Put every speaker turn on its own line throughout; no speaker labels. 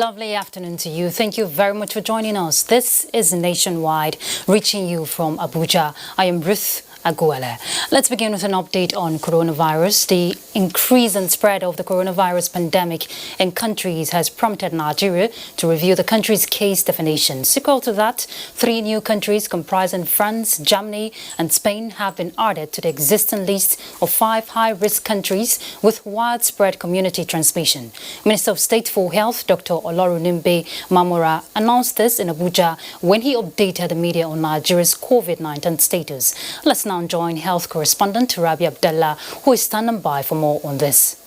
Lovely afternoon to you. Thank you very much for joining us. This is Nationwide, reaching you from Abuja. I am Ruth Aguele. Let's begin with an update on coronavirus. The increase in spread of the coronavirus pandemic in countries has prompted Nigeria to review the country's case definitions. Equal to that, 3 new countries comprising France, Germany and Spain have been added to the existing list of 5 high-risk countries with widespread community transmission. Minister of State for Health, Dr. Olorunimbe Mamora, announced this in Abuja when he updated the media on Nigeria's COVID-19 status. Let's now join health correspondent Rabi Abdallah, who is standing by for more on this.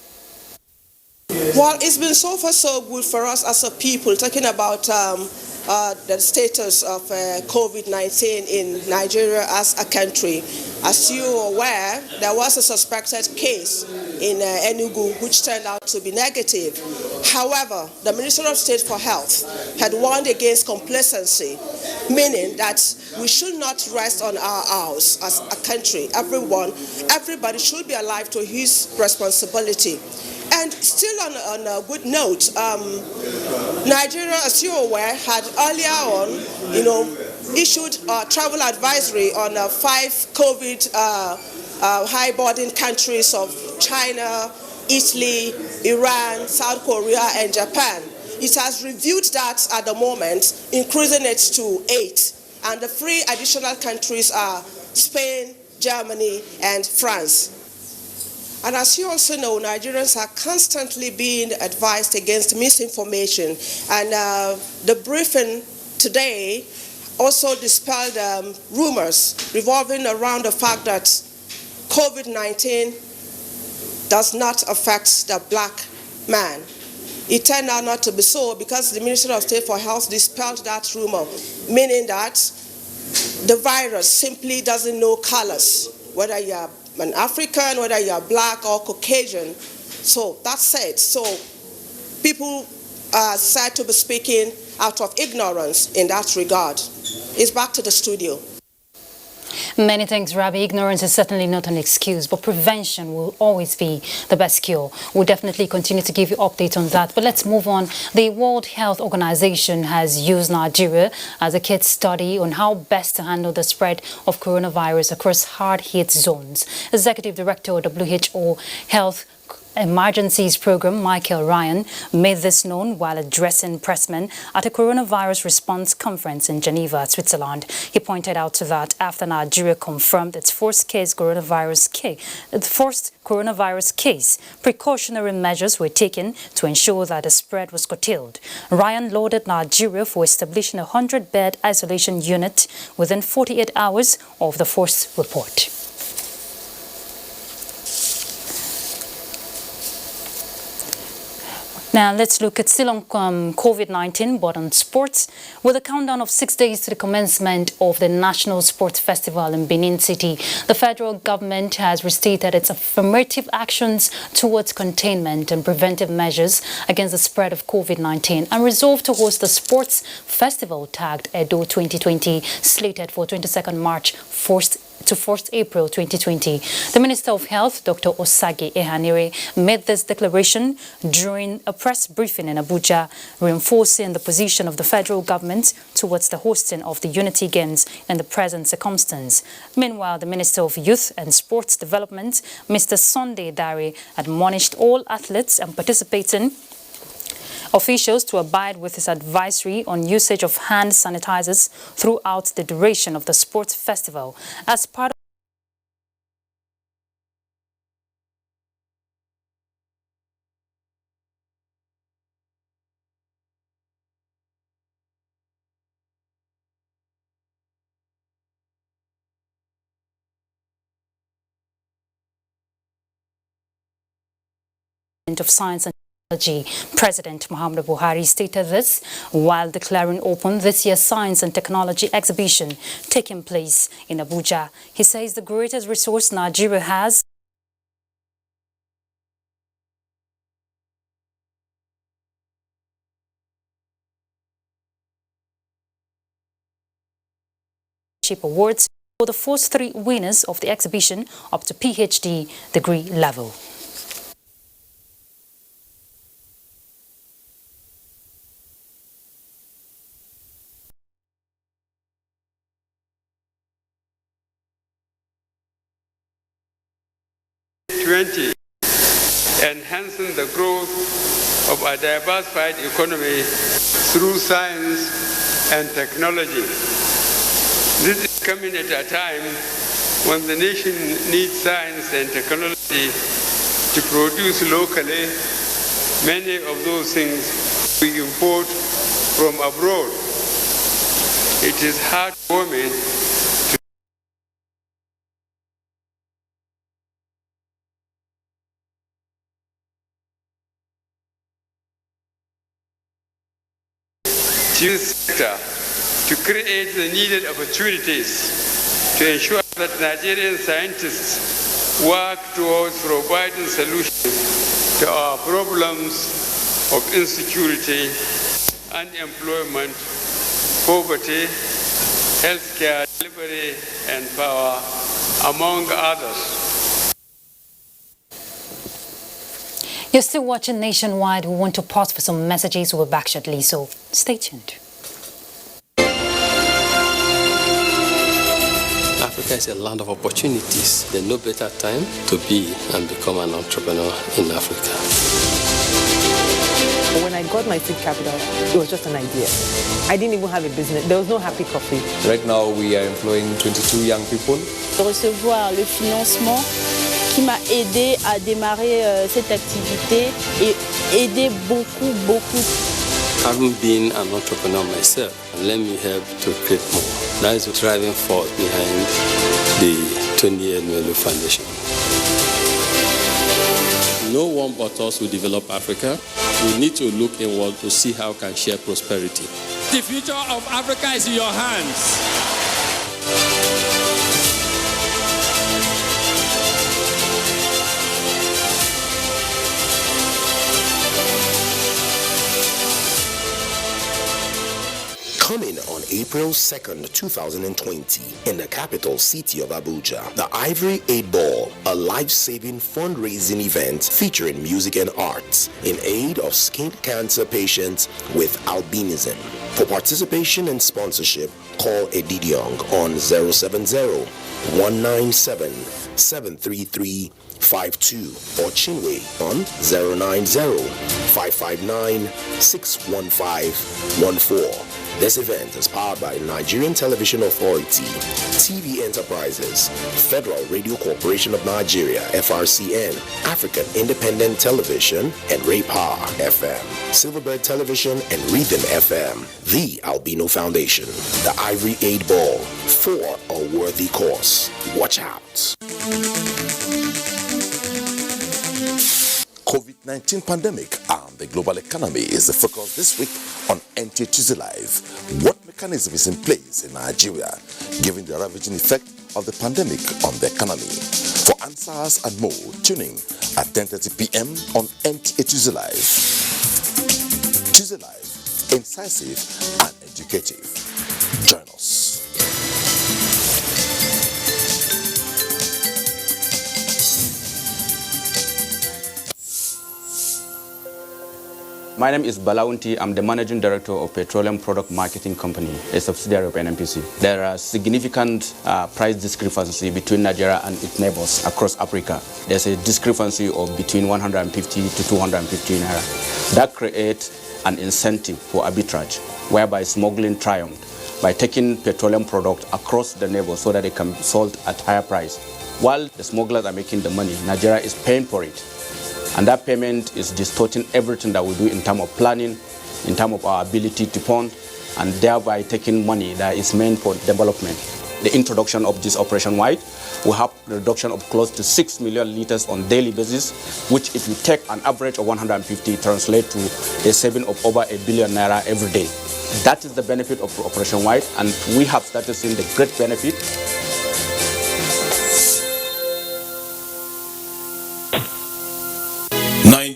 Well, it's been so far so good for us as a people, talking about the status of COVID-19 in Nigeria as a country. As you are aware, there was a suspected case in Enugu which turned out to be negative. However, the Minister of State for Health had warned against complacency, meaning that we should not rest on our hours as a country. Everybody should be alive to his responsibility. And still on a good note, Nigeria, as you're aware, had earlier on, issued a travel advisory on 5 COVID high-burden countries of China, Italy, Iran, South Korea, and Japan. It has reviewed that at the moment, increasing it to 8. And the 3 additional countries are Spain, Germany, and France. And as you also know, Nigerians are constantly being advised against misinformation. And the briefing today also dispelled rumors revolving around the fact that COVID-19 does not affect the black man. It turned out not to be so because the Minister of State for Health dispelled that rumor, meaning that the virus simply doesn't know colors, whether you're an African, whether you're black or Caucasian. So that's it. So people are said to be speaking out of ignorance in that regard. It's back to the studio.
Many thanks, Rabi. Ignorance is certainly not an excuse, but prevention will always be the best cure. We'll definitely continue to give you updates on that. But let's move on. The World Health Organization has used Nigeria as a case study on how best to handle the spread of coronavirus across hard-hit zones. Executive Director of WHO Health Emergencies Program, Michael Ryan, made this known while addressing pressmen at a coronavirus response conference in Geneva, Switzerland. He pointed out to that after Nigeria confirmed its first coronavirus case, precautionary measures were taken to ensure that the spread was curtailed. Ryan lauded Nigeria for establishing a 100-bed isolation unit within 48 hours of the first report. Now, let's look at still on COVID-19, but on sports. With a countdown of 6 days to the commencement of the National Sports Festival in Benin City, the federal government has restated its affirmative actions towards containment and preventive measures against the spread of COVID-19 and resolved to host the sports festival tagged Edo 2020, slated for 22nd March to 1st April 2020. The Minister of Health, Dr. Osage Ehanire, made this declaration during a press briefing in Abuja, reinforcing the position of the federal government towards the hosting of the Unity Games in the present circumstance. Meanwhile, the Minister of Youth and Sports Development, Mr. Sunday Dare, admonished all athletes and participating officials to abide with his advisory on usage of hand sanitizers throughout the duration of the sports festival. As part of Science and Technology, President Muhammadu Buhari stated this while declaring open this year's Science and Technology exhibition taking place in Abuja. He says the greatest resource Nigeria has awards for the first 3 winners of the exhibition up to PhD degree level.
2020, enhancing the growth of a diversified economy through science and technology. This is coming at a time when the nation needs science and technology to produce locally many of those things we import from abroad. It is heartwarming to use sector to create the needed opportunities to ensure that Nigerian scientists work towards providing solutions to our problems of insecurity, unemployment, poverty, healthcare delivery and power, among others.
You're still watching Nationwide. We want to pause for some messages. We're back shortly, so stay tuned.
Africa is a land of opportunities. There's no better time to be and become an entrepreneur in Africa.
When I got my seed capital, it was just an idea. I didn't even have a business. There was no happy coffee.
Right now, we are employing 22 young people.
De recevoir le financement qui m'a aidé à démarrer cette activité et aider beaucoup.
Having been an entrepreneur myself, let me help to create more. That is the driving force behind the 28 Melu Foundation. No one but us will develop Africa. We need to look inward to see how we can share prosperity.
The future of Africa is in your hands.
Coming on April 2nd, 2020, in the capital city of Abuja, the Ivory 8 Ball, a life-saving fundraising event featuring music and arts in aid of skin cancer patients with albinism. For participation and sponsorship, call Edidiong on 070-197-73352 or Chinwe on 090-559-61514. This event is powered by Nigerian Television Authority, TV Enterprises, Federal Radio Corporation of Nigeria, FRCN, African Independent Television, and Ray Power FM, Silverbird Television, and Rhythm FM, the Albino Foundation, the Ivory 8 Ball, for a worthy cause. Watch out.
COVID-19 pandemic and the global economy is the focus this week on NTA Tuesday Live. What mechanism is in place in Nigeria given the ravaging effect of the pandemic on the economy? For answers and more, tune in at 10:30 p.m. on NTA Tuesday Live. Tuesday Live, incisive and educative. Join us.
My name is Balaunti. I'm the Managing Director of Petroleum Product Marketing Company, a subsidiary of NNPC. There are significant price discrepancy between Nigeria and its neighbors across Africa. There's a discrepancy of between 150 to 250 naira. That creates an incentive for arbitrage, whereby smuggling triumphed by taking petroleum products across the neighbors so that they can be sold at higher price. While the smugglers are making the money, Nigeria is paying for it. And that payment is distorting everything that we do in terms of planning, in terms of our ability to fund, and thereby taking money that is meant for development. The introduction of this Operation White will have a reduction of close to 6 million liters on daily basis, which if you take an average of 150, translate to a saving of over 1 billion naira every day. That is the benefit of Operation White, and we have started seeing the great benefit.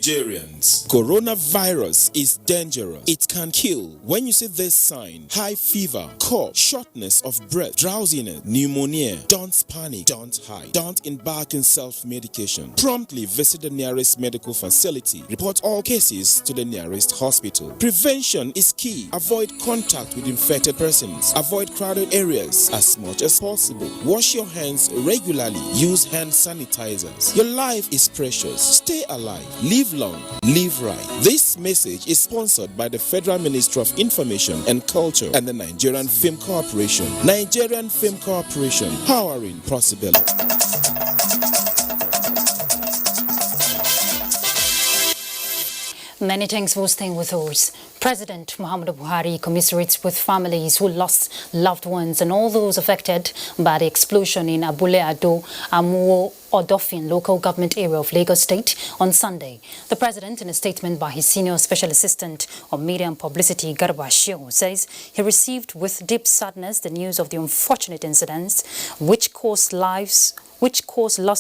Nigerians, coronavirus is dangerous. It can kill. When you see this sign, high fever, cough, shortness of breath, drowsiness, pneumonia, don't panic, don't hide, don't embark in self-medication. Promptly visit the nearest medical facility. Report all cases to the nearest hospital. Prevention is key. Avoid contact with infected persons. Avoid crowded areas as much as possible. Wash your hands regularly. Use hand sanitizers. Your life is precious. Stay alive. Live long. Live right. This message is sponsored by the Federal Ministry of Information and Culture and the Nigerian Film Corporation. Nigerian Film Corporation, powering possibility.
Many thanks for staying with us. President Muhammadu Buhari commiserates with families who lost loved ones and all those affected by the explosion in Abule-Ado, Amuwo, Odofin local government area of Lagos State on Sunday. The president, in a statement by his senior special assistant on media and publicity, Garba Shehu, says he received with deep sadness the news of the unfortunate incidents which caused loss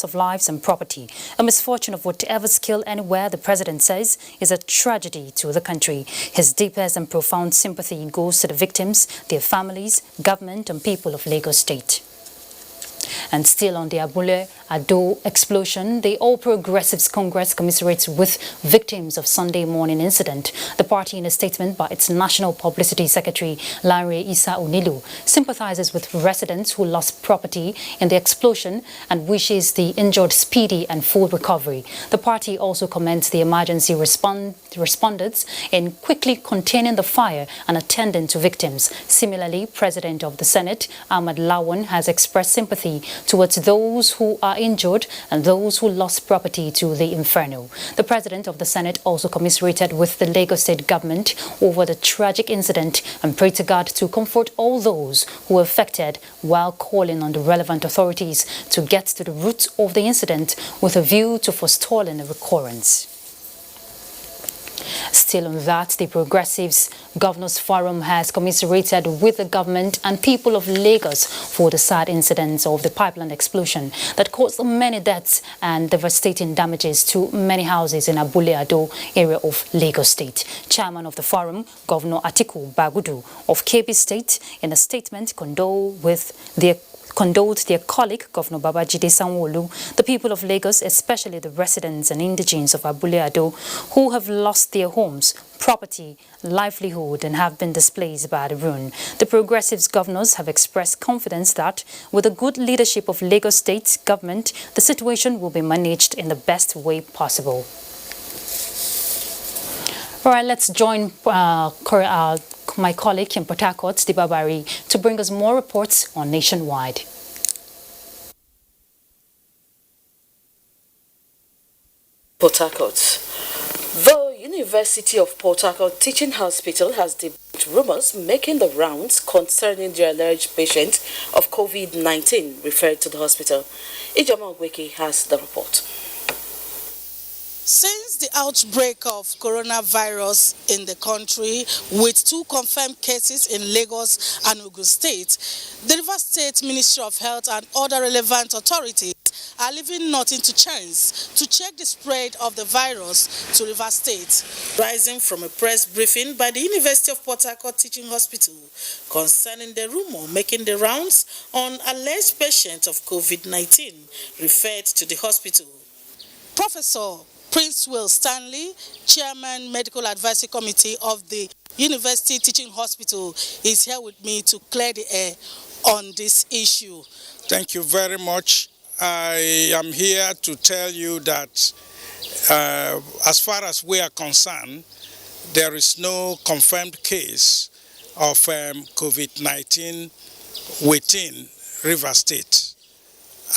of lives and property. A misfortune of whatever scale anywhere, the president says, is a tragedy to the country. His deepest and profound sympathy goes to the victims, their families, government and people of Lagos State. And still on the Abule-Ado explosion, the All Progressives Congress commiserates with victims of Sunday morning incident. The party, in a statement by its National Publicity Secretary, Lanre Isa Onilu, sympathizes with residents who lost property in the explosion and wishes the injured speedy and full recovery. The party also commends the emergency responders in quickly containing the fire and attending to victims. Similarly, President of the Senate, Ahmad Lawan, has expressed sympathy towards those who are injured and those who lost property to the inferno. The President of the Senate also commiserated with the Lagos State government over the tragic incident and prayed to God to comfort all those who were affected, while calling on the relevant authorities to get to the root of the incident with a view to forestalling a recurrence. Still on that, the Progressives Governors Forum has commiserated with the government and people of Lagos for the sad incidents of the pipeline explosion that caused many deaths and devastating damages to many houses in Abule-Ado area of Lagos State. Chairman of the forum, Governor Atiku Bagudu of Kebbi State, in a statement condoled their colleague, Governor Babajide Sanwo-Olu, the people of Lagos, especially the residents and indigenes of Abule-Ado, who have lost their homes, property, livelihood, and have been displaced by the ruin. The Progressives governors have expressed confidence that, with the good leadership of Lagos State government, the situation will be managed in the best way possible. All right, let's join my colleague in Port Harcourt, Dibabari, to bring us more reports on Nationwide.
Port Harcourt. The University of Port Harcourt Teaching Hospital has debunked rumors making the rounds concerning the alleged patient of COVID-19 referred to the hospital. Ijoma Ogweke has the report.
Since the outbreak of coronavirus in the country, with 2 confirmed cases in Lagos and Ogun State, the Rivers State Ministry of Health and other relevant authorities are leaving nothing to chance to check the spread of the virus to Rivers State. Rising from a press briefing by the University of Port Harcourt Teaching Hospital concerning the rumor making the rounds on alleged patients of COVID-19 referred to the hospital. Professor Prince Will Stanley, Chairman Medical Advisory Committee of the University Teaching Hospital, is here with me to clear the air on this issue.
Thank you very much. I am here to tell you that as far as we are concerned, there is no confirmed case of COVID-19 within Rivers State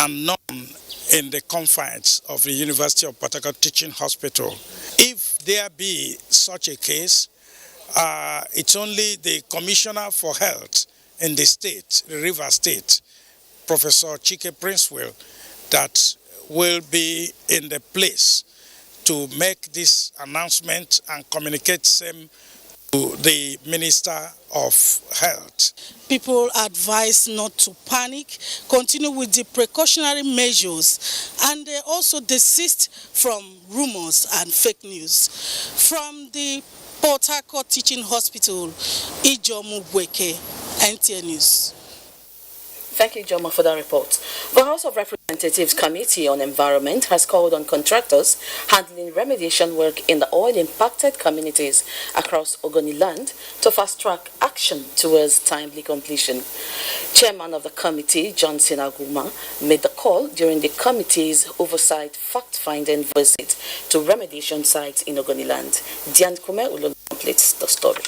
and none in the confines of the University of Port Harcourt Teaching Hospital. If there be such a case, it's only the Commissioner for Health in the state, the Rivers State, Professor Chike Princewell, that will be in the place to make this announcement and communicate same the Minister of Health.
People are advised not to panic, continue with the precautionary measures, and they also desist from rumors and fake news. From the Port Harcourt Teaching Hospital, Ijomu Bweke, NTA News.
Thank you, Joma, for that report. The House of Representatives Committee on Environment has called on contractors handling remediation work in the oil-impacted communities across Ogoniland to fast-track action towards timely completion. Chairman of the committee, Johnson Aguma, made the call during the committee's oversight fact-finding visit to remediation sites in Ogoniland. Diane Kume Ulo completes the story.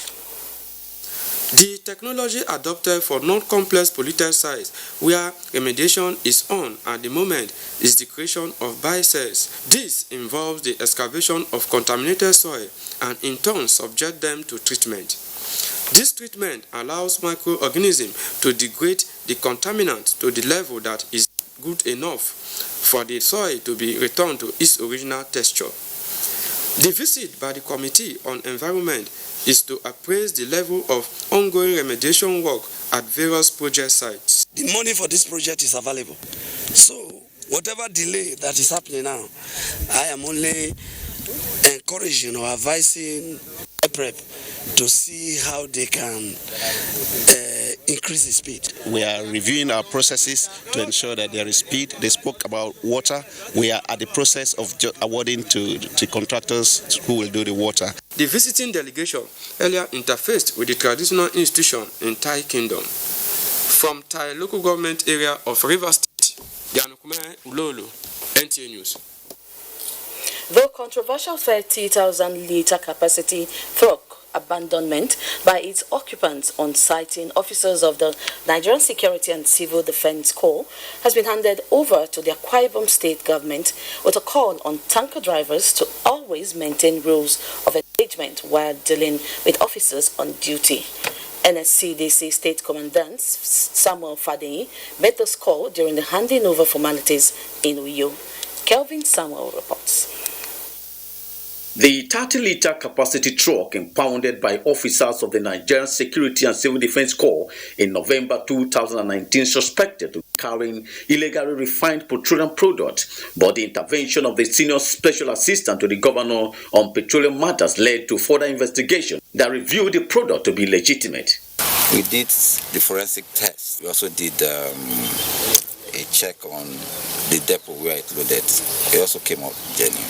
The technology adopted for non-complex polluted sites where remediation is on at the moment is the creation of biocells. This involves the excavation of contaminated soil and in turn subject them to treatment. This treatment allows microorganisms to degrade the contaminant to the level that is good enough for the soil to be returned to its original texture. The visit by the Committee on Environment is to appraise the level of ongoing remediation work at various project sites.
The money for this project is available. So whatever delay that is happening now, I am only encouraging or advising PrEP to see how they can increase the speed.
We are reviewing our processes to ensure that there is speed. They spoke about water. We are at the process of awarding to contractors who will do the water.
The visiting delegation earlier interfaced with the traditional institution in Thai Kingdom. From Thai local government area of River State, Yanukume Ulolo, NTA News.
Though controversial 30,000-litre capacity truck abandonment by its occupants on citing officers of the Nigerian Security and Civil Defense Corps has been handed over to the Akwa Ibom State government with a call on tanker drivers to always maintain rules of engagement while dealing with officers on duty. NSCDC State Commandant Samuel Fadeyi made this call during the handing over formalities in Uyo. Kelvin Samuel reports.
The 30-litre capacity truck impounded by officers of the Nigerian Security and Civil Defense Corps in November 2019 suspected of carrying illegally refined petroleum products, but the intervention of the Senior Special Assistant to the Governor on Petroleum Matters led to further investigation that revealed the product to be legitimate.
We did the forensic test. We also did a check on the depot where it loaded. It also came out genuine.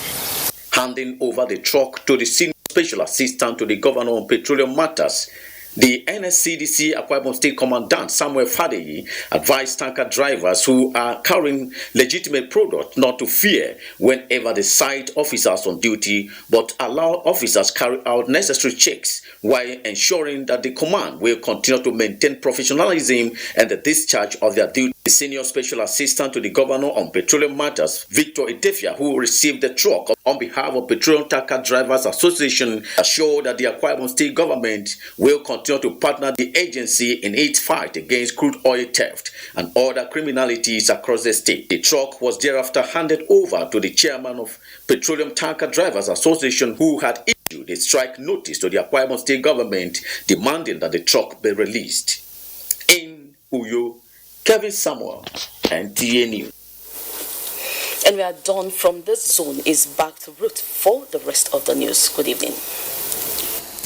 Handing over the truck to the Senior Special Assistant to the Governor on Petroleum Matters, the NSCDC Akwa Ibom State Commandant Samuel Fadeyi advised tanker drivers who are carrying legitimate products not to fear whenever they sight officers on duty, but allow officers carry out necessary checks while ensuring that the command will continue to maintain professionalism and the discharge of their duty. The Senior Special Assistant to the Governor on Petroleum Matters, Victor Etefia, who received the truck on behalf of Petroleum Tanker Drivers Association, assured that the Akwa Ibom State government will continue to partner the agency in its fight against crude oil theft and other criminalities across the state. The truck was thereafter handed over to the chairman of Petroleum Tanker Drivers Association, who had issued a strike notice to the Akwa Ibom State government demanding that the truck be released. In Uyo, Kevin Samuel, NTA News.
And we are done from this zone. Is back to Ruth for the rest of the news. Good evening.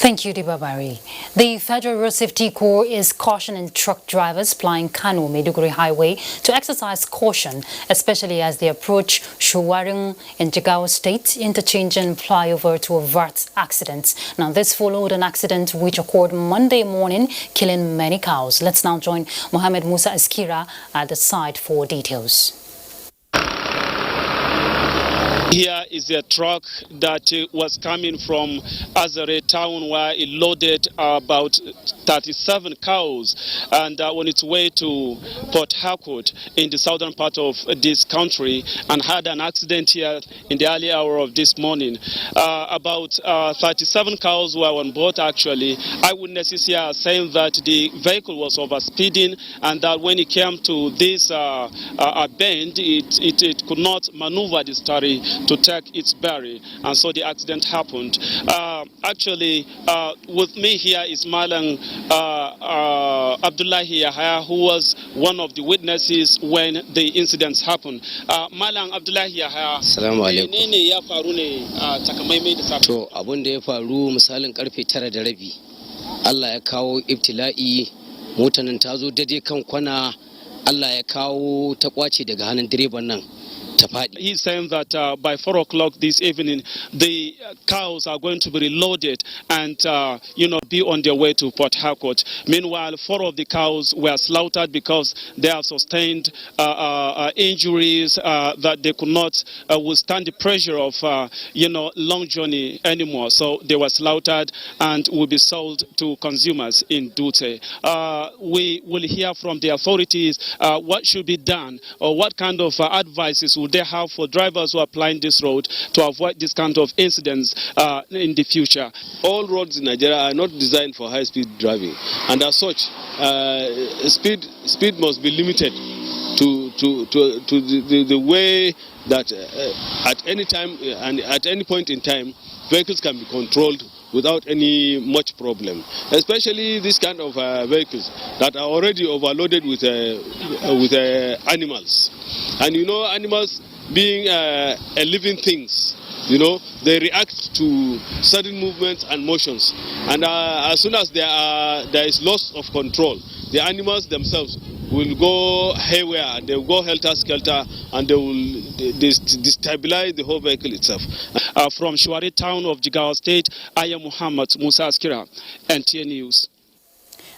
Thank you, Dibabari. The Federal Road Safety Corps is cautioning truck drivers plying Kano-Maiduguri Highway to exercise caution, especially as they approach Showaring in Jigawa State, interchanging flyover to avert accidents. Now, this followed an accident which occurred Monday morning, killing many cows. Let's now join Mohammed Musa Askira at the site for details.
Here is a truck that was coming from Azare town where it loaded about 37 cows and on its way to Port Harcourt in the southern part of this country and had an accident here in the early hour of this morning. About 37 cows were on board actually. Eyewitnesses here are saying that the vehicle was overspeeding and that when it came to this bend, it could not maneuver the story to take its berry, and so the accident happened. Actually, with me here is Malang Abdullahi Yahya, who was one of the witnesses when the incidents happened. Malang Abdullahi Yahya,
Assalamu alaikum.
menene ya faru ne takamaimai da safe?
To abin da ya faru misalin karfe 9:30 Allah ya kawo ibtila'i, motar ta zo daidai kan kwana, Allah ya kawo ta kwace daga hannun direban nan.
He's saying that by 4 o'clock this evening, the cows are going to be reloaded and, be on their way to Port Harcourt. Meanwhile, 4 of the cows were slaughtered because they have sustained injuries that they could not withstand the pressure of, long journey anymore. So they were slaughtered and will be sold to consumers in Dutse. We will hear from the authorities what should be done or what kind of advices would they have for drivers who are applying this road to avoid this kind of incidents in the future.
All roads in Nigeria are not designed for high-speed driving, and as such, speed must be limited to the way that at any time and at any point in time, vehicles can be controlled without any much problem, especially this kind of vehicles that are already overloaded with animals. And animals being living things, they react to sudden movements and motions. And as soon as there is loss of control, the animals themselves will go haywire, they will go helter-skelter, and they will destabilize the whole vehicle itself.
From Shuari town of Jigawa State, I am Muhammad Musa Askira, NTA News.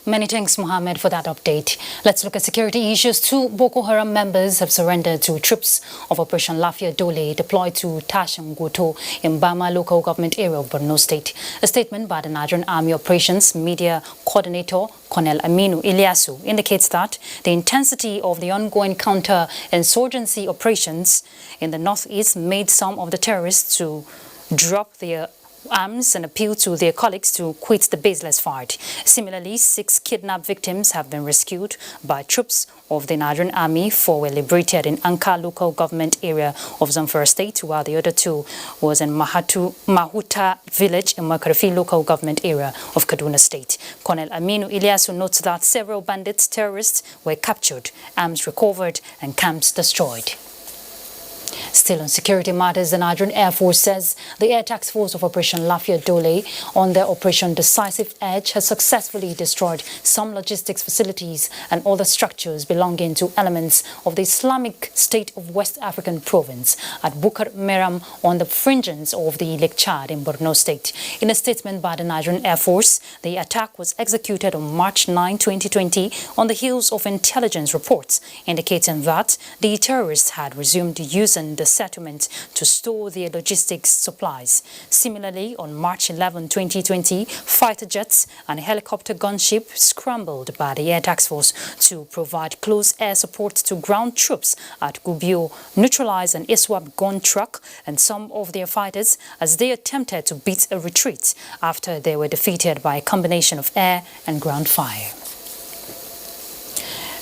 Many thanks, Mohammed, for that update. Let's look at security issues. 2 Boko Haram members have surrendered to troops of Operation Lafia Dole deployed to Tashangoto in Bama local government area of Borno State. A statement by the Nigerian Army Operations Media Coordinator Colonel Aminu Ilyasu indicates that the intensity of the ongoing counter-insurgency operations in the northeast made some of the terrorists to drop their arms and appeal to their colleagues to quit the baseless fight. Similarly, 6 kidnapped victims have been rescued by troops of the Nigerian Army. 4 were liberated in Anka local government area of Zamfara State, while the other 2 was in Mahuta village in Makarfi local government area of Kaduna State. Colonel Aminu Ilyasu notes that several bandits, terrorists were captured, arms recovered and camps destroyed. Still on security matters, the Nigerian Air Force says the Air Task Force of Operation Lafia Dole on their Operation Decisive Edge has successfully destroyed some logistics facilities and other structures belonging to elements of the Islamic State of West African Province at Bukar Meram on the fringes of the Lake Chad in Borno State. In a statement by the Nigerian Air Force, the attack was executed on March 9, 2020 on the heels of intelligence reports indicating that the terrorists had resumed using the settlement to store their logistics supplies. Similarly, on March 11, 2020, fighter jets and a helicopter gunship scrambled by the Air Task Force to provide close air support to ground troops at Gubio, neutralized an ISWAP gun truck and some of their fighters as they attempted to beat a retreat after they were defeated by a combination of air and ground fire.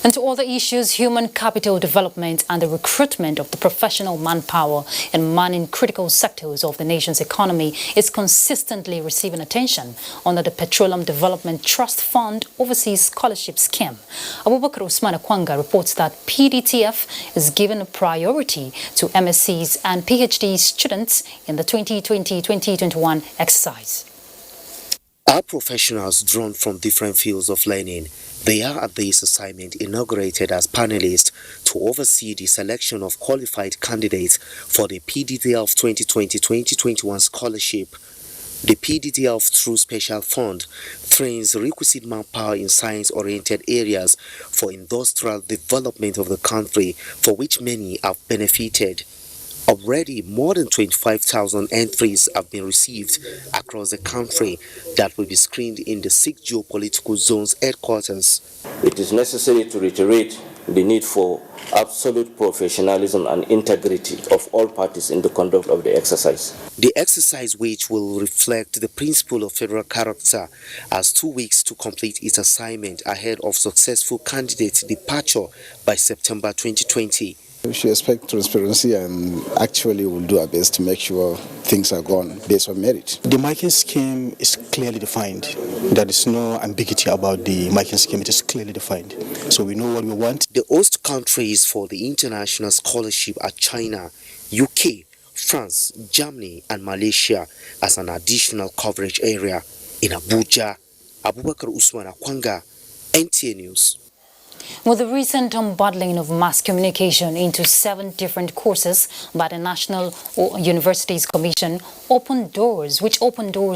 And to other issues, human capital development and the recruitment of the professional manpower in manning critical sectors of the nation's economy is consistently receiving attention under the Petroleum Development Trust Fund Overseas Scholarship Scheme. Abubakar Usman Akwanga reports that PDTF is given a priority to MSCs and PhD students in the 2020-2021 exercise.
Our professionals drawn from different fields of learning, they are at this assignment inaugurated as panelists to oversee the selection of qualified candidates for the PDTF 2020-2021 scholarship. The PDTF through Special Fund trains requisite manpower in science-oriented areas for industrial development of the country, for which many have benefited. Already, more than 25,000 entries have been received across the country that will be screened in the 6 geopolitical zones headquarters.
It is necessary to reiterate the need for absolute professionalism and integrity of all parties in the conduct of the exercise.
The exercise, which will reflect the principle of federal character, has 2 weeks to complete its assignment ahead of successful candidate departure by September 2020.
We should expect transparency and actually we'll do our best to make sure things are gone based on merit.
The marking scheme is clearly defined. There is no ambiguity about the marking scheme. It is clearly defined. So we know what we want.
The host countries for the international scholarship are China, UK, France, Germany and Malaysia as an additional coverage area. In Abuja, Abubakar Usman Akwanga, NTA News.
With the recent unbundling of mass communication into 7 different courses by the National Universities Commission opened doors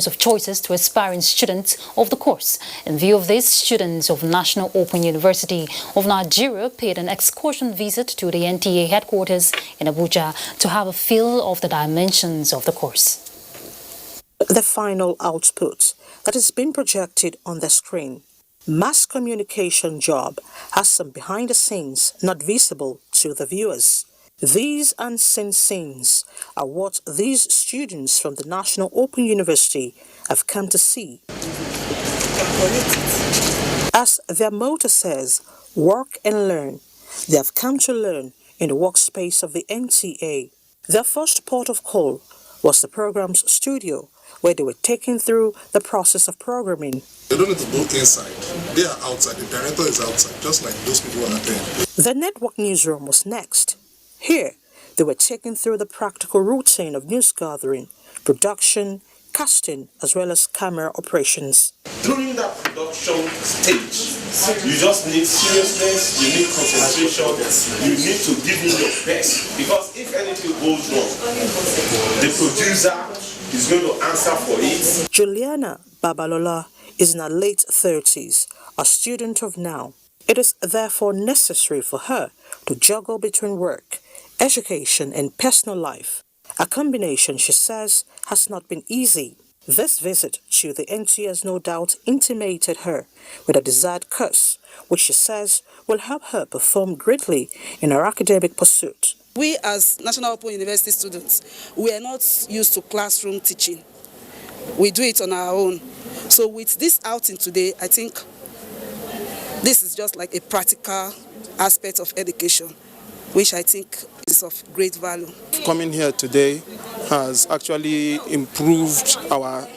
of choices to aspiring students of the course. In view of this, students of National Open University of Nigeria paid an excursion visit to the NTA headquarters in Abuja to have a feel of the dimensions of the course.
The final output that is being projected on the screen. Mass communication job has some behind the scenes not visible to the viewers. These unseen scenes are what these students from the National Open University have come to see. As their motto says, work and learn, they have come to learn in the workspace of the NTA. Their first port of call was the program's studio, where they were taken through the process of programming.
They don't need to go inside. They are outside. The director is outside, just like those people are there.
The network newsroom was next. Here, they were taken through the practical routine of news gathering, production, casting, as well as camera operations.
During that production stage, you just need seriousness, you need concentration, you need to give me your best. Because if anything goes wrong, the producer is going to answer for it.
Juliana Babalola is in her late 30s, a student of now. It is therefore necessary for her to juggle between work, education and personal life. A combination, she says, has not been easy. This visit to the NTA has no doubt intimated her with a desired course, which she says will help her perform greatly in her academic pursuit.
We as National Open University students, we are not used to classroom teaching. We do it on our own. So with this outing today, I think this is just like a practical aspect of education, which I think is of great value.
Coming here today has actually improved our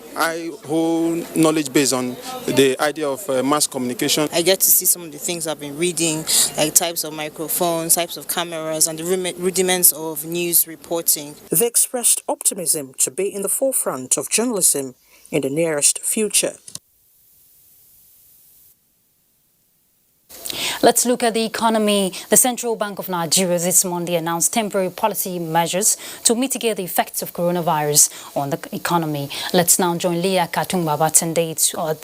whole knowledge base on the idea of mass communication.
I get to see some of the things I've been reading, like types of microphones, types of cameras, and the rudiments of news reporting.
They expressed optimism to be in the forefront of journalism in the nearest future.
Let's look at the economy. The Central Bank of Nigeria this Monday announced temporary policy measures to mitigate the effects of coronavirus on the economy. Let's now join Leah Katungbabatende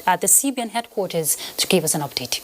at the CBN headquarters to give us an update.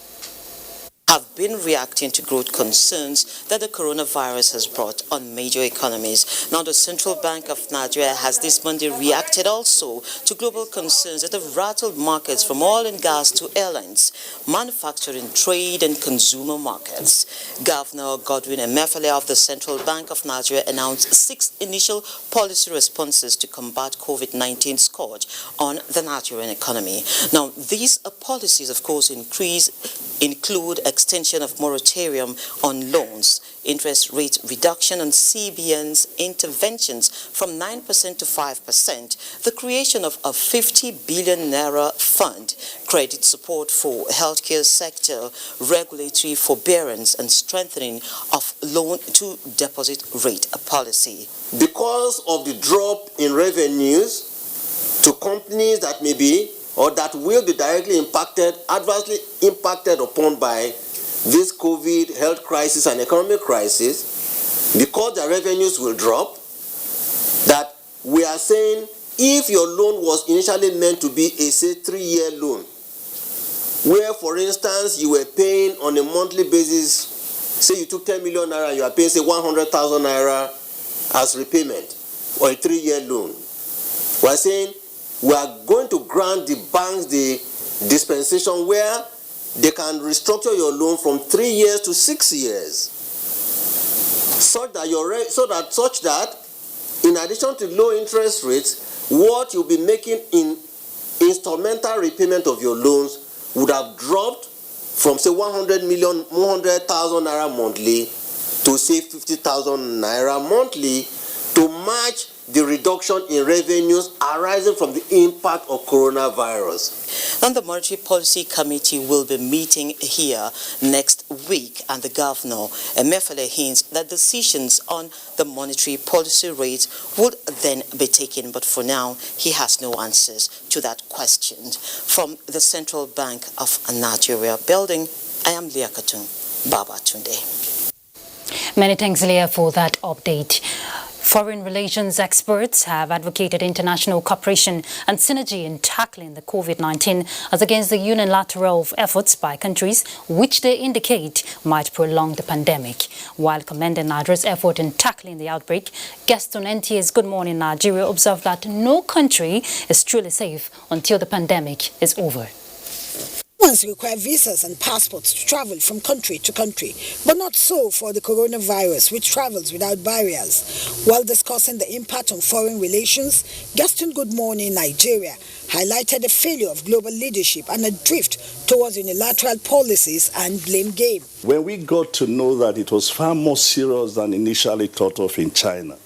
Have been reacting to growth concerns that the coronavirus has brought on major economies. Now, the Central Bank of Nigeria has this Monday reacted also to global concerns that have rattled markets from oil and gas to airlines, manufacturing, trade and consumer markets. Governor Godwin Emefiele of the Central Bank of Nigeria announced 6 initial policy responses to combat COVID-19 scourge on the Nigerian economy. Now, these policies, of course, include extension of moratorium on loans, interest rate reduction on CBN's interventions from 9% to 5%, the creation of a 50 billion naira fund, credit support for healthcare sector, regulatory forbearance and strengthening of loan to deposit rate policy.
Because of the drop in revenues to companies that may be or that will be directly adversely impacted upon by this COVID health crisis and economic crisis, because their revenues will drop, that we are saying if your loan was initially meant to be a, say, 3-year loan, where, for instance, you were paying on a monthly basis, say you took 10 million naira, you are paying, say, 100,000 naira as repayment, or a 3-year loan. We are saying we are going to grant the banks the dispensation where they can restructure your loan from 3 years to 6 years, such that in addition to low interest rates, what you'll be making in instrumental repayment of your loans would have dropped from, say, 100,000 naira monthly to to save 50,000 naira monthly to match the reduction in revenues arising from the impact of coronavirus.
And the Monetary Policy Committee will be meeting here next week, and the Governor, Emefiele, hints that decisions on the monetary policy rates would then be taken, but for now, he has no answers to that question. From the Central Bank of Nigeria building, I am Leah Katun Babatunde.
Many thanks, Leah, for that update. Foreign relations experts have advocated international cooperation and synergy in tackling the COVID-19 as against the unilateral efforts by countries, which they indicate might prolong the pandemic. While commending Nigeria's effort in tackling the outbreak, guest on NTA's Good Morning Nigeria observed that no country is truly safe until the pandemic is over.
Humans require visas and passports to travel from country to country, but not so for the coronavirus, which travels without barriers. While discussing the impact on foreign relations, guest on Good Morning Nigeria highlighted the failure of global leadership and a drift towards unilateral policies and blame game.
When we got to know that it was far more serious than initially thought of in China,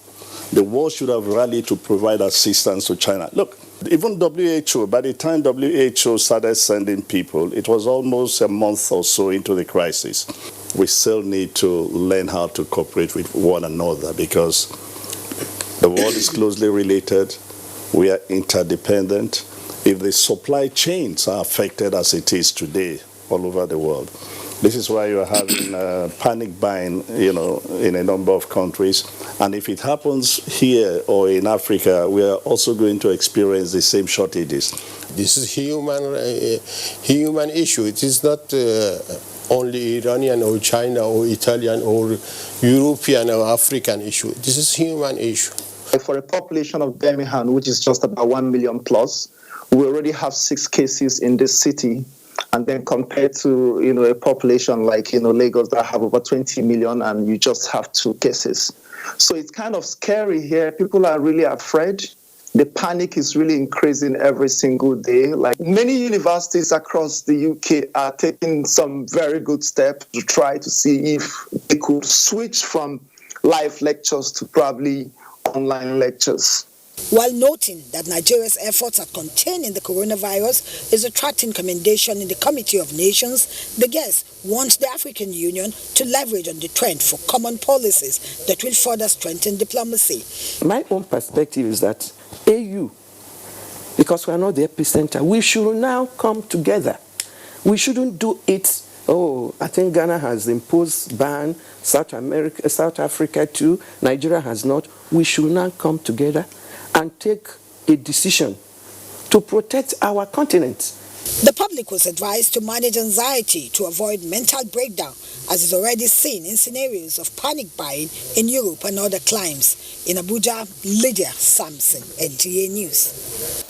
the world should have rallied to provide assistance to China. Look, even WHO, by the time WHO started sending people, it was almost a month or so into the crisis. We still need to learn how to cooperate with one another because the world is closely related. We are interdependent. If the supply chains are affected as it is today all over the world, this is why you are having panic buying, in a number of countries. And if it happens here or in Africa, we are also going to experience the same shortages.
This is human issue. It is not only Iranian or China or Italian or European or African issue. This is human issue.
For a population of Birmingham, which is just about 1 million plus, we already have 6 cases in this city. And then compared to, a population like, Lagos that have over 20 million and you just have 2 cases. So it's kind of scary here. People are really afraid. The panic is really increasing every single day. Like many universities across the UK are taking some very good steps to try to see if they could switch from live lectures to probably online lectures.
While noting that Nigeria's efforts at containing the coronavirus is attracting commendation in the Committee of Nations, the guest wants the African Union to leverage on the trend for common policies that will further strengthen diplomacy.
My own perspective is that AU, because we are not the epicenter, we should now come together. We shouldn't do it. I think Ghana has imposed ban, South Africa too, Nigeria has not. We should now come together and take a decision to protect our continent.
The public was advised to manage anxiety to avoid mental breakdown, as is already seen in scenarios of panic buying in Europe and other climes. In Abuja, Lydia Sampson, NTA News.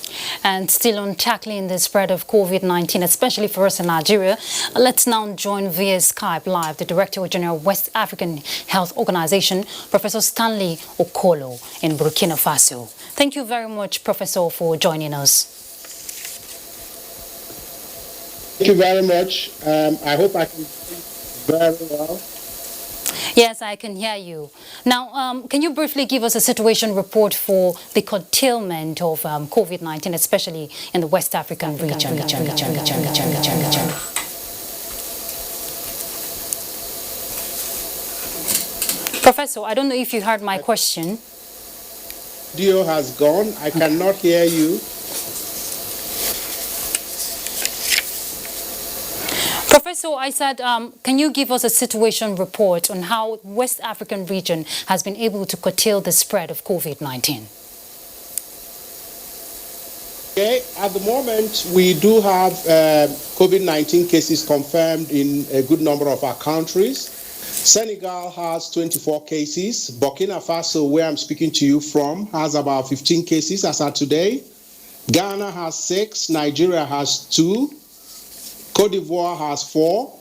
And still on tackling the spread of COVID-19, especially for us in Nigeria, let's now join via Skype Live the Director General of West African Health Organization, Professor Stanley Okolo in Burkina Faso. Thank you very much, Professor, for joining us.
Thank you very much. I hope I can speak very well.
Yes, I can hear you. Now, can you briefly give us a situation report for the curtailment of COVID-19, especially in the West African region? Professor, I don't know if you heard my question.
Audio has gone. I cannot hear you.
Professor, I said, can you give us a situation report on how West African region has been able to curtail the spread of COVID-19?
Okay, at the moment, we do have COVID-19 cases confirmed in a good number of our countries. Senegal has 24 cases. Burkina Faso, where I'm speaking to you from, has about 15 cases as of today. Ghana has 6. Nigeria has 2. Cote d'Ivoire has 4.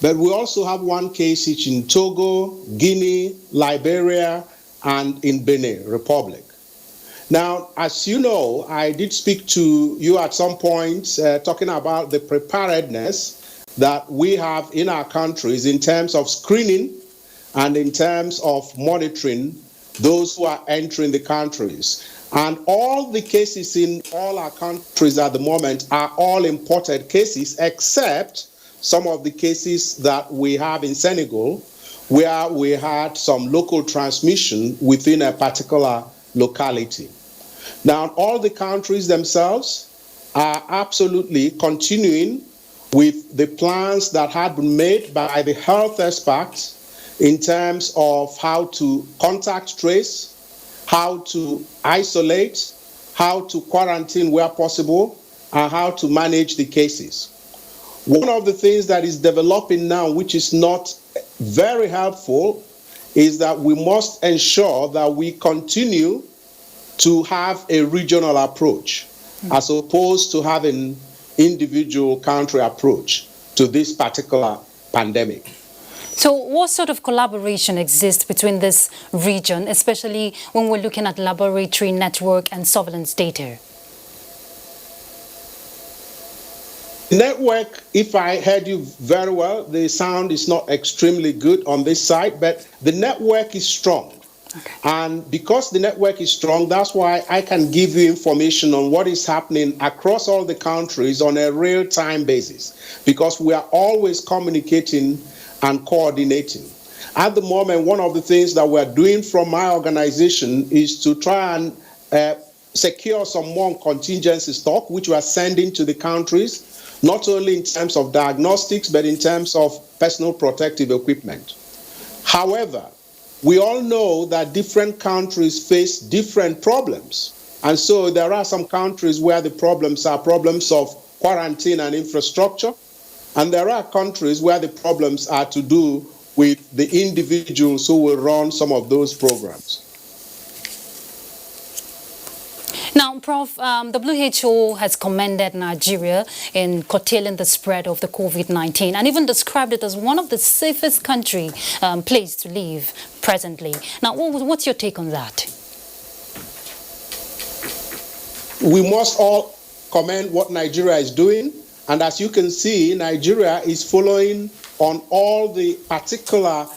But we also have 1 case each in Togo, Guinea, Liberia, and in Benin Republic. Now, as you know, I did speak to you at some point talking about the preparedness that we have in our countries in terms of screening and in terms of monitoring those who are entering the countries. And all the cases in all our countries at the moment are all imported cases, except some of the cases that we have in Senegal, where we had some local transmission within a particular locality. Now, all the countries themselves are absolutely continuing with the plans that had been made by the health experts in terms of how to contact trace, how to isolate, how to quarantine where possible, and how to manage the cases. One of the things that is developing now, which is not very helpful, is that we must ensure that we continue to have a regional approach as opposed to having individual country approach to this particular pandemic.
So what sort of collaboration exists between this region, especially when we're looking at laboratory network and surveillance data?
Network, if I heard you very well, the sound is not extremely good on this side, but the network is strong. Okay. And because the network is strong, that's why I can give you information on what is happening across all the countries on a real-time basis, because we are always communicating and coordinating. At the moment, one of the things that we're doing from my organization is to try and secure some more contingency stock, which we are sending to the countries, not only in terms of diagnostics, but in terms of personal protective equipment. However, we all know that different countries face different problems. And so there are some countries where the problems are problems of quarantine and infrastructure. And there are countries where the problems are to do with the individuals who will run some of those programs.
Now, Prof, WHO has commended Nigeria in curtailing the spread of the COVID-19 and even described it as one of the safest place to live presently. Now, what's your take on that?
We must all commend what Nigeria is doing. And as you can see, Nigeria is following on all the particular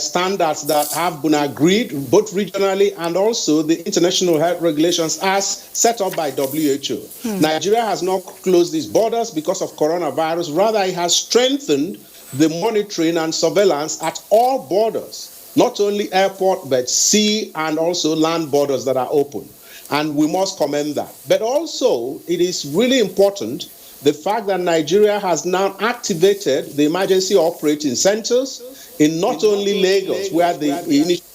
standards that have been agreed, both regionally and also the international health regulations as set up by WHO. Nigeria has not closed its borders because of coronavirus. Rather, it has strengthened the monitoring and surveillance at all borders, not only airport, but sea and also land borders that are open. And we must commend that. But also, it is really important the fact that Nigeria has now activated the emergency operating centers in not only Lagos, where the initial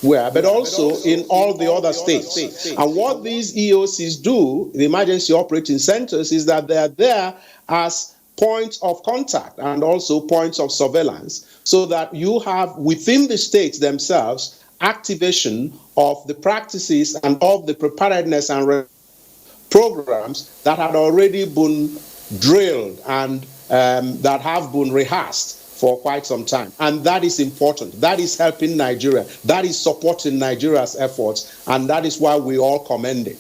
were, but also in all the other states. And what these EOCs do, the emergency operating centers, is that they are there as points of contact and also points of surveillance, so that you have within the states themselves activation of the practices and of the preparedness and programs that had already been drilled and that have been rehearsed for quite some time. And that is important. That is helping Nigeria. That is supporting Nigeria's efforts. And that is why we all commend it.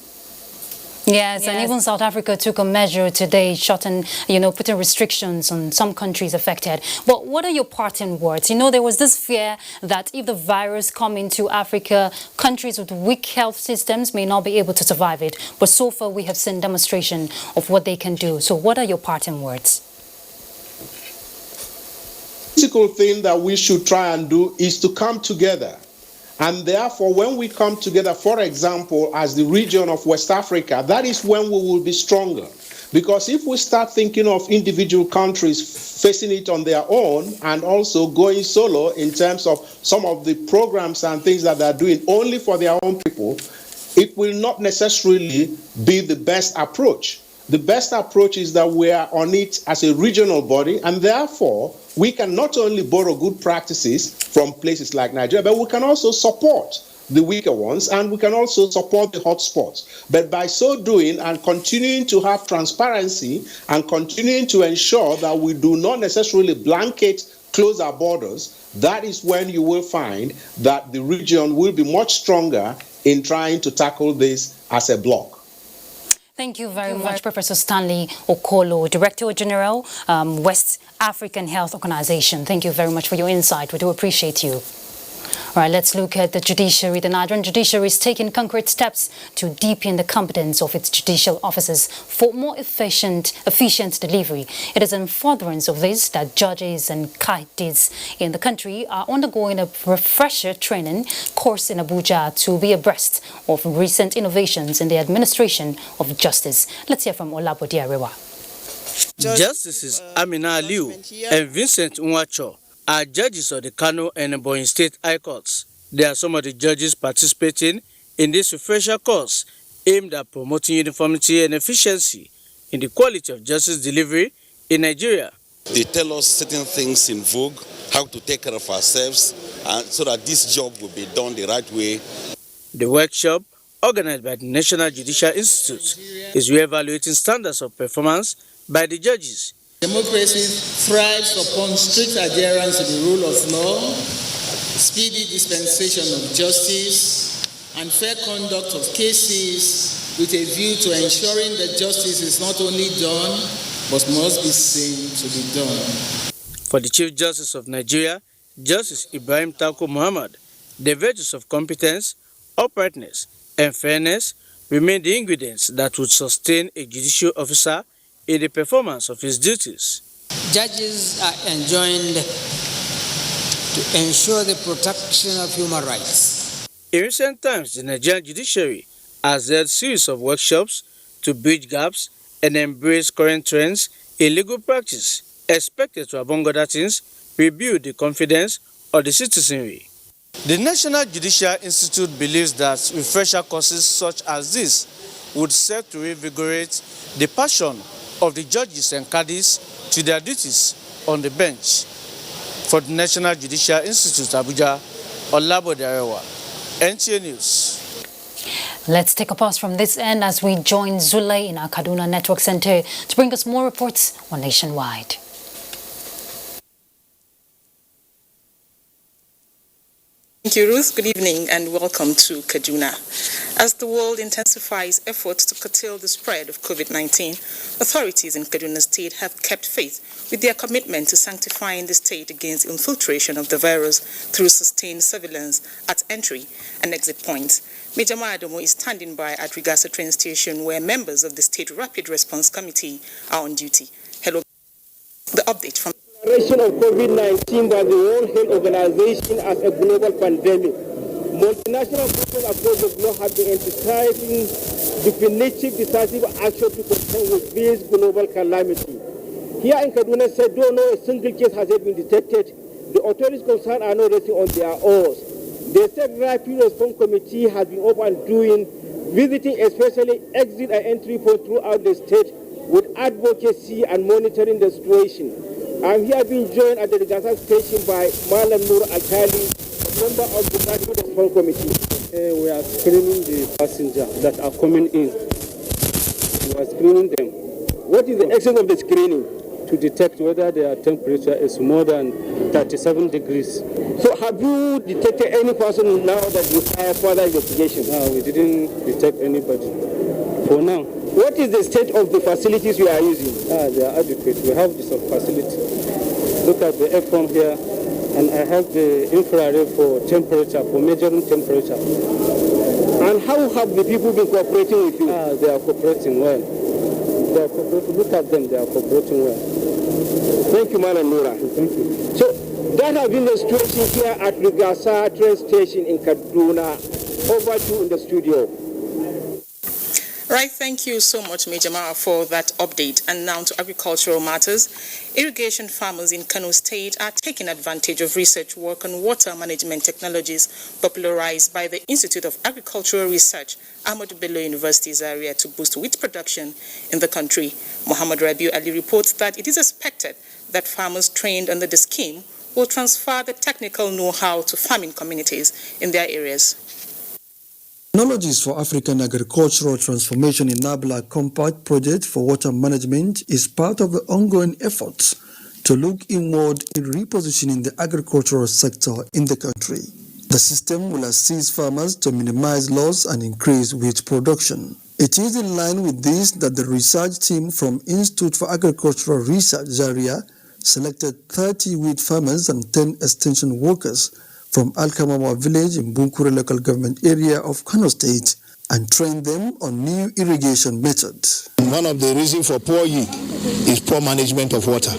Yes, and even South Africa took a measure today, putting restrictions on some countries affected. But what are your parting words? There was this fear that if the virus come into Africa, countries with weak health systems may not be able to survive it. But so far, we have seen demonstration of what they can do. So what are your parting words?
The critical thing that we should try and do is to come together. And therefore, when we come together, for example, as the region of West Africa, that is when we will be stronger. Because if we start thinking of individual countries facing it on their own and also going solo in terms of some of the programs and things that they're doing only for their own people, it will not necessarily be the best approach. The best approach is that we are on it as a regional body, and therefore we can not only borrow good practices from places like Nigeria, but we can also support the weaker ones, and we can also support the hotspots. But by so doing and continuing to have transparency and continuing to ensure that we do not necessarily blanket close our borders, that is when you will find that the region will be much stronger in trying to tackle this as a bloc.
Thank you very much, Professor Stanley Okolo, Director General, West African Health Organization. Thank you very much for your insight. We do appreciate you. All right, let's look at the judiciary. The Nigerian judiciary is taking concrete steps to deepen the competence of its judicial officers for more efficient delivery. It is in furtherance of this that judges and cadets in the country are undergoing a refresher training course in Abuja to be abreast of recent innovations in the administration of justice. Let's hear from Olabode Arewa.
Justices Amina Aliu and Vincent Nwacho are judges of the Kano and Ebonyi State High Courts. They are some of the judges participating in this refresher course aimed at promoting uniformity and efficiency in the quality of justice delivery in Nigeria.
They tell us certain things in vogue, how to take care of ourselves, so that this job will be done the right way.
The workshop, organized by the National Judicial Institute, is re-evaluating standards of performance by the judges.
Democracy thrives upon strict adherence to the rule of law, speedy dispensation of justice, and fair conduct of cases with a view to ensuring that justice is not only done, but must be seen to be done.
For the Chief Justice of Nigeria, Justice Ibrahim Tako Muhammad, the virtues of competence, uprightness, and fairness remain the ingredients that would sustain a judicial officer in the performance of his duties.
Judges are enjoined to ensure the protection of human rights.
In recent times, the Nigerian judiciary has held a series of workshops to bridge gaps and embrace current trends in legal practice, expected to, among other things, rebuild the confidence of the citizenry. The National Judicial Institute believes that refresher courses such as this would serve to reinvigorate the passion of the judges and cadets to their duties on the bench. For the National Judicial Institute, Abuja, Olabode Arewa, NTA News.
Let's take a pause from this end as we join Zulay in our Kaduna Network Center to bring us more reports on Nationwide.
Thank you, Ruth. Good evening and welcome to Kaduna. As the world intensifies efforts to curtail the spread of COVID-19, authorities in Kaduna State have kept faith with their commitment to sanctifying the state against infiltration of the virus through sustained surveillance at entry and exit points. Major Maadomo is standing by at Rigasa train station where members of the State Rapid Response Committee are on duty. Hello. The update from
Declaration of COVID-19 by the World Health Organization as a global pandemic. Multinational bodies across the globe have been emphasizing definitive, decisive action to contend with this global calamity. Here in Kaduna State, though no single case has yet been detected, the authorities concerned are not resting on their oars. The State Rapid Response Committee has been up and doing, visiting especially exit and entry points throughout the state with advocacy and monitoring the situation. I'm here being joined at the Rigasa station by Malam Nur Akali, a member of the Rapid Response Committee. We are screening the passengers that are coming in. We are screening them. What is the extent of the screening? To detect whether their temperature is more than 37 degrees. So have you detected any person now that requires further investigation? No, we didn't detect anybody for now. What is the state of the facilities we are using? They are adequate. We have this facility. Look at the F1 here, and I have the infrared for temperature, for measuring temperature. And how have the people been cooperating with you? They are cooperating well. They are cooperating. Look at them, they are cooperating well. Thank you, Madam Nura. Thank you. So that has been the situation here at Rigasa train station in Kaduna. Over to you in the studio.
Right, thank you so much, Major Mara, for that update. And now to agricultural matters. Irrigation farmers in Kano State are taking advantage of research work on water management technologies popularized by the Institute of Agricultural Research, Ahmadu Bello University's area, to boost wheat production in the country. Muhammad Rabiu Ali reports that it is expected that farmers trained under the scheme will transfer the technical know-how to farming communities in their areas.
Technologies for African Agricultural Transformation in NABLA Compact Project for Water Management is part of the ongoing efforts to look inward in repositioning the agricultural sector in the country. The system will assist farmers to minimize loss and increase wheat production. It is in line with this that the research team from Institute for Agricultural Research, Zaria, selected 30 wheat farmers and 10 extension workers from Alkamama village in Bunkure local government area of Kano State and train them on new irrigation methods.
One of the reasons for poor yield is poor management of water.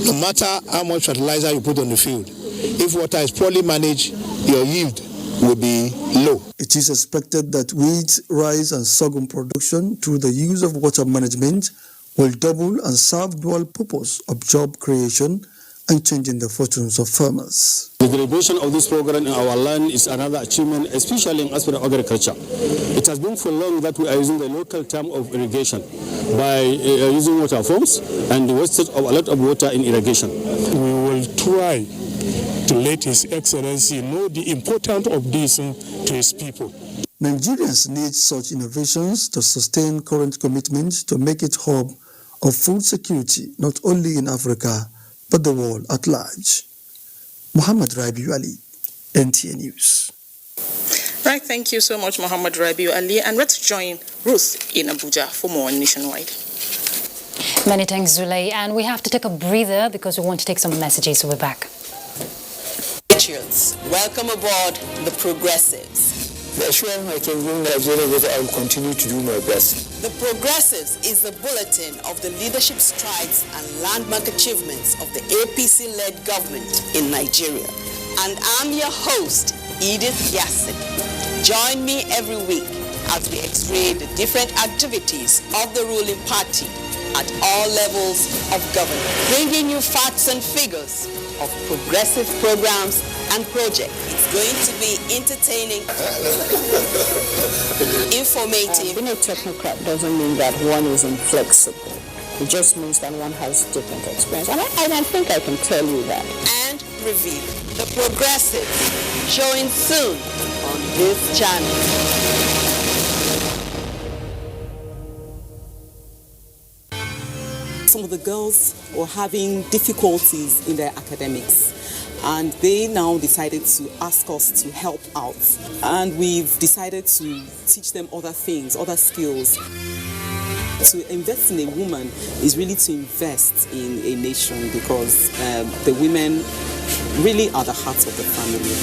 No matter how much fertilizer you put on the field, if water is poorly managed, your yield will be low.
It is expected that wheat, rice and sorghum production through the use of water management will double and serve dual purpose of job creation and changing the fortunes of farmers.
The derivation of this program in our land is another achievement, especially in aspect of agriculture. It has been for long that we are using the local term of irrigation by using water forms and the wastage of a lot of water in irrigation.
We will try to let His Excellency know the importance of this to his people.
Nigerians need such innovations to sustain current commitments to make it hub of food security not only in Africa but the world at large. Muhammad Rabiu Ali, NTA News.
Right, thank you so much, Muhammad Rabiu Ali. And let's join Ruth in Abuja for more Nationwide.
Many thanks, Zulay. And we have to take a breather because we want to take some messages. So we're back.
Patriots, welcome aboard the Progressives.
The assurance I can bring Nigeria that I will continue to do my best.
The Progressives is the bulletin of the leadership strides and landmark achievements of the APC-led government in Nigeria. And I'm your host, Edith Yassin. Join me every week as we x-ray the different activities of the ruling party at all levels of government, bringing you facts and figures of progressive programs and projects. It's going to be entertaining, informative.
Being a technocrat doesn't mean that one is inflexible. It just means that one has different experience. And I think I can tell you that.
And reveal the Progressive, showing soon on this channel.
Some of the girls were having difficulties in their academics, and they now decided to ask us to help out, and we've decided to teach them other things, other skills. To invest in a woman is really to invest in a nation, because the women really are the heart of the family.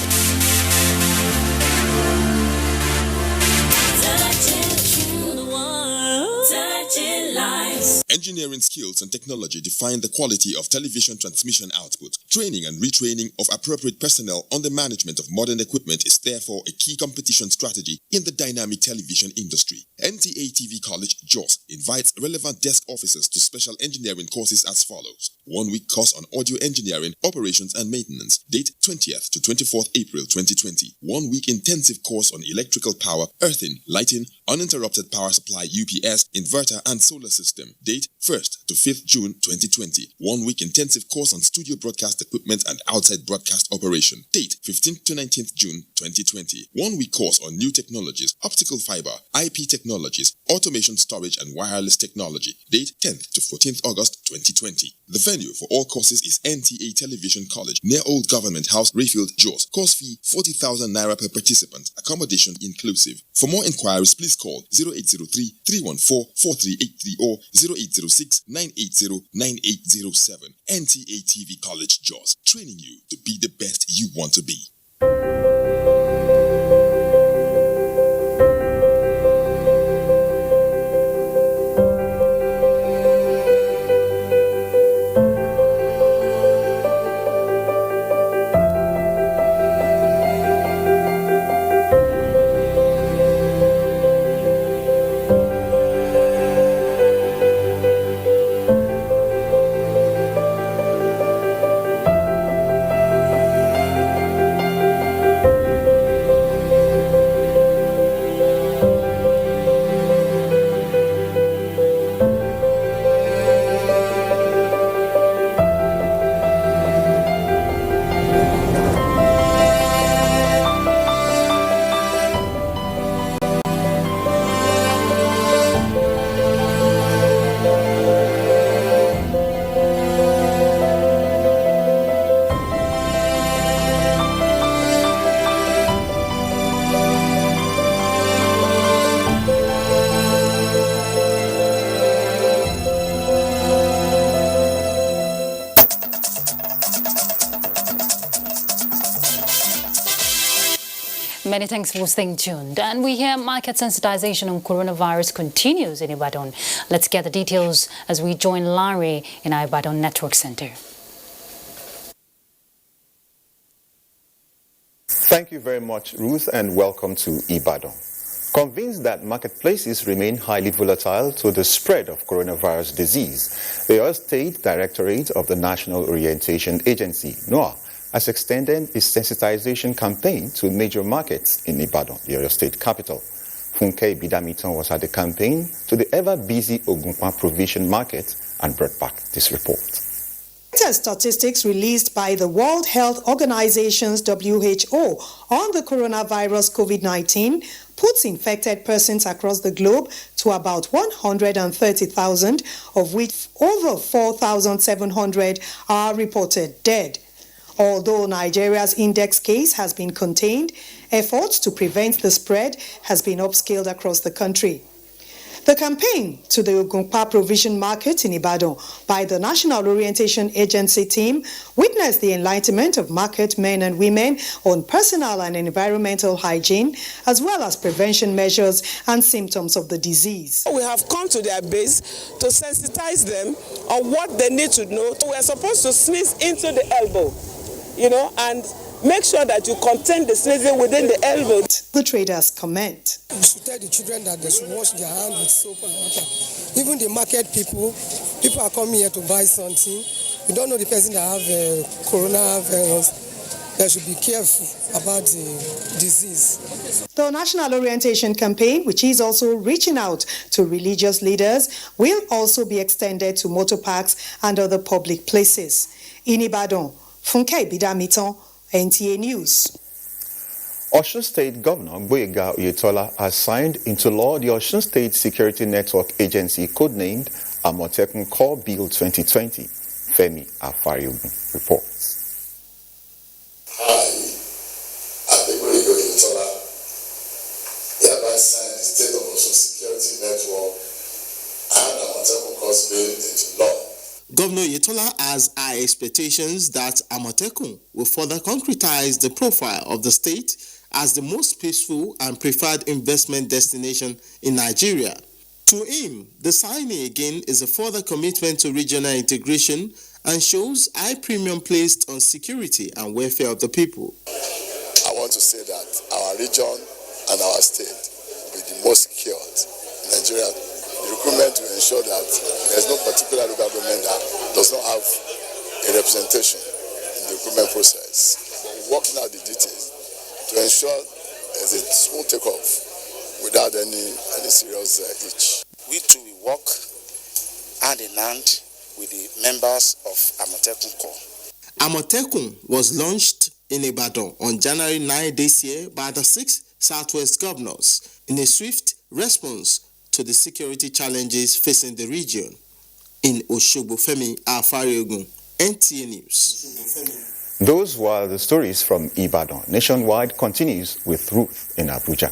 Engineering skills and technology define the quality of television transmission output. Training and retraining of appropriate personnel on the management of modern equipment is therefore a key competition strategy in the dynamic television industry. NTA TV College, Jos, invites relevant desk officers to special engineering courses as follows. 1-week course on audio engineering, operations and maintenance. Date 20th to 24th April 2020. 1-week intensive course on electrical power, earthing, lighting, uninterrupted power supply UPS, inverter and solar system. Date 1st to 5th June 2020. 1-week intensive course on studio broadcast equipment and outside broadcast operation. Date 15th to 19th June 2020. 1-week course on new technologies, optical fiber, IP technologies, automation storage and wireless technology. Date 10th to 14th August 2020. The venue for all courses is NTA Television College, near Old Government House, Rayfield, Jos. Course fee 40,000 naira per participant. Accommodation inclusive. For more inquiries, please call 0803-314-4383 or 0806-980-9807. NTA TV College, Jos. Training you to be the best you want to be.
Many thanks for staying tuned. And we hear market sensitization on coronavirus continues in Ibadan. Let's get the details as we join Larry in our Ibadan Network Center.
Thank you very much, Ruth, and welcome to Ibadan. Convinced that marketplaces remain highly volatile to the spread of coronavirus disease, the Oyo State Directorate of the National Orientation Agency, NOAA, has extended its sensitization campaign to major markets in Ibadan, the Oyo State capital. Funke Bidamiton was at the campaign to the ever-busy Ogunpa Provision Market and brought back this report.
Statistics released by the World Health Organization's WHO on the coronavirus COVID-19 puts infected persons across the globe to about 130,000, of which over 4,700 are reported dead. Although Nigeria's index case has been contained, efforts to prevent the spread has been upscaled across the country. The campaign to the Ogunpa Provision Market in Ibadan by the National Orientation Agency team witnessed the enlightenment of market men and women on personal and environmental hygiene, as well as prevention measures and symptoms of the disease.
We have come to their base to sensitize them on what they need to know. We are supposed to sneeze into the elbow, and make sure that you contain the sneezing within the elbow.
The traders comment.
We should tell the children that they should wash their hands with soap and water. Even the market people are coming here to buy something. You don't know the person that have coronavirus. They should be careful about the disease.
The National Orientation Campaign, which is also reaching out to religious leaders, will also be extended to motor parks and other public places. In Ibadan, Funke Bidamiton, NTA News.
Osun State Governor Gboyega Oyetola has signed into law the Osun State Security Network Agency codenamed Amotekun Core Bill 2020. Femi Afariugun reports.
I, Gboyega Oyetola, hereby sign the State of Osun Security Network and Amotekun Core Bill into law.
Governor Oyetola has high expectations that Amotekun will further concretize the profile of the state as the most peaceful and preferred investment destination in Nigeria. To him, the signing again is a further commitment to regional integration and shows high premium placed on security and welfare of the people.
I want to say that our region and our state will be the most secured in Nigeria. The recruitment will ensure that there is no particular local government that does not have a representation in the recruitment process. But we're working out the details to ensure there's a smooth takeoff without any serious hitch.
We too will work hand in hand with the members of Amotekun Corps.
Amotekun was launched in Ibadan on January 9 this year by the 6 Southwest governors in a swift response to the security challenges facing the region. In Osogbo, Femi Afariugun, NTA News.
Those were the stories from Ibadan. Nationwide continues with Ruth in Abuja.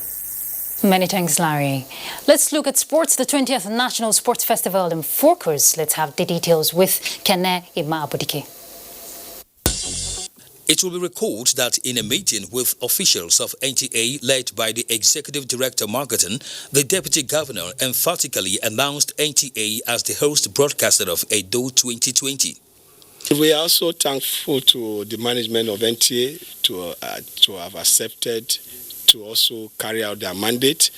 Many thanks, Larry. Let's look at sports. The 20th National Sports Festival in focus. Let's have the details with Kene Ima Abudike.
It will be recalled that in a meeting with officials of NTA led by the Executive Director Marketing, the Deputy Governor emphatically announced NTA as the host broadcaster of Edo 2020.
We are also thankful to the management of NTA to have accepted to also carry out their mandate,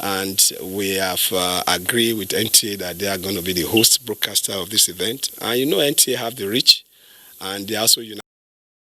and we have agreed with NTA that they are going to be the host broadcaster of this event. And NTA have the reach, and they also